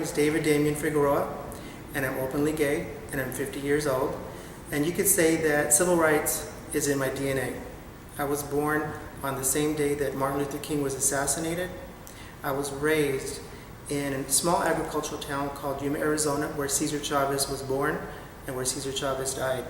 name is Damian Figueroa, and I'm openly gay, and I'm 50 years old. And you could say that civil rights is in my DNA. I was born on the same day that Martin Luther King was assassinated. I was raised in a small agricultural town called Yuma, Arizona, where Cesar Chavez was born and where Cesar Chavez died.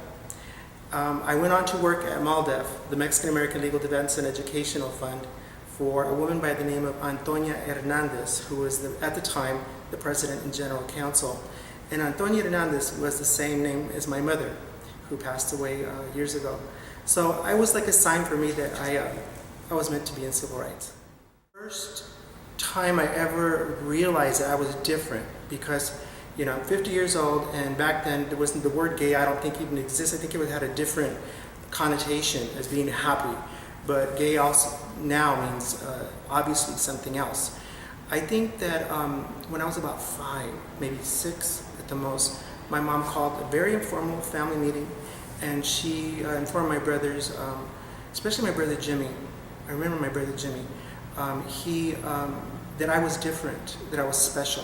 I went on to work at MALDEF, the Mexican American Legal Defense and Educational Fund, for a woman by the name of Antonia Hernandez, who was at the time the president and general counsel. And Antonia Hernandez was the same name as my mother, who passed away years ago. So I was like a sign for me that I was meant to be in civil rights. First time I ever realized that I was different, because I'm 50 years old, and back then there wasn't the word gay, I don't think even existed. I think it had a different connotation as being happy, but gay also now means obviously something else. I think that when I was about 5, maybe 6 at the most, my mom called a very informal family meeting, and she informed my brothers, especially my brother Jimmy. I remember my brother Jimmy. That I was different, that I was special,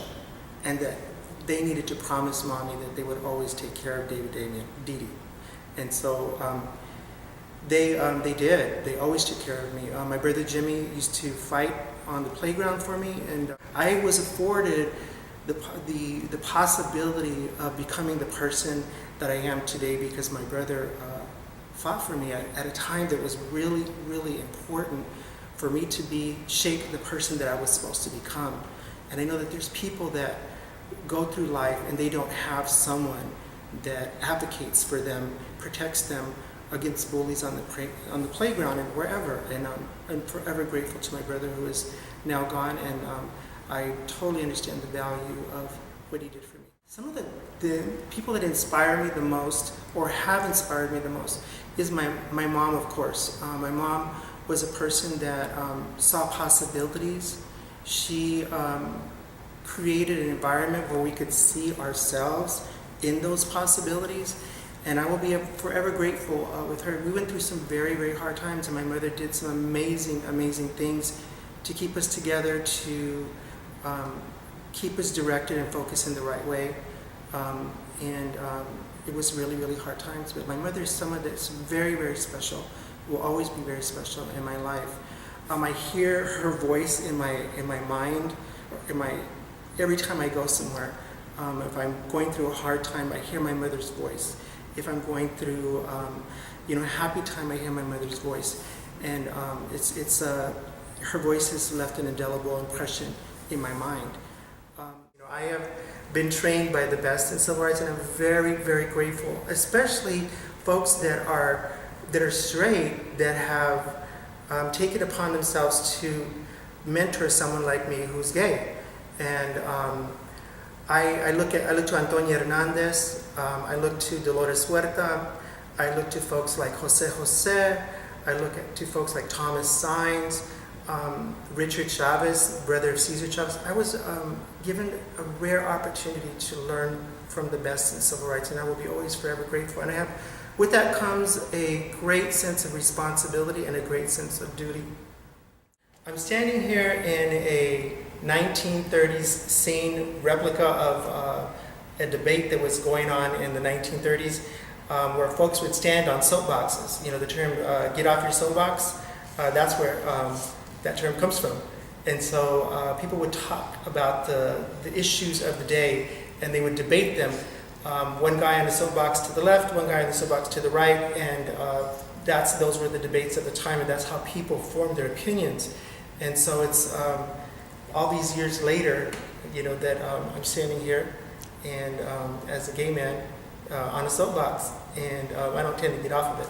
and that they needed to promise mommy that they would always take care of Damian, Didi. And so they did. They always took care of me. My brother Jimmy used to fight on the playground for me, and I was afforded the possibility of becoming the person that I am today because my brother fought for me at a time that was really, really important for me to shape the person that I was supposed to become. And I know that there's people that go through life and they don't have someone that advocates for them, protects them against bullies on the playground and wherever. And I'm forever grateful to my brother, who is now gone, and I totally understand the value of what he did for me. Some of the people that inspire me the most, or have inspired me the most, is my mom, of course. My mom was a person that saw possibilities. She created an environment where we could see ourselves in those possibilities, and I will be forever grateful with her. We went through some very, very hard times, and my mother did some amazing, amazing things to keep us together, to keep us directed and focused in the right way. It was really, really hard times, but my mother is someone that's very, very special, will always be very special in my life. I hear her voice in my mind, every time I go somewhere. If I'm going through a hard time, I hear my mother's voice. If I'm going through a happy time, I hear my mother's voice. And her voice has left an indelible impression in my mind. I have been trained by the best in civil rights, and I'm very, very grateful, especially folks that are straight, that have taken upon themselves to mentor someone like me who's gay. And I look to Antonia Hernandez, I look to Dolores Huerta, I look to folks like Jose, I look to folks like Thomas Saenz, Richard Chavez, brother of Cesar Chavez. I was given a rare opportunity to learn from the best in civil rights, and I will be always forever grateful. And with that comes a great sense of responsibility and a great sense of duty. I'm standing here in a 1930s scene replica of a debate that was going on in the 1930s, where folks would stand on soapboxes. The term "get off your soapbox," that's where that term comes from. And so people would talk about the issues of the day, and they would debate them. One guy on the soapbox to the left, one guy on the soapbox to the right, and those were the debates at the time, and that's how people formed their opinions. And so it's all these years later, that I'm standing here, and as a gay man on a soapbox, and I don't tend to get off of it.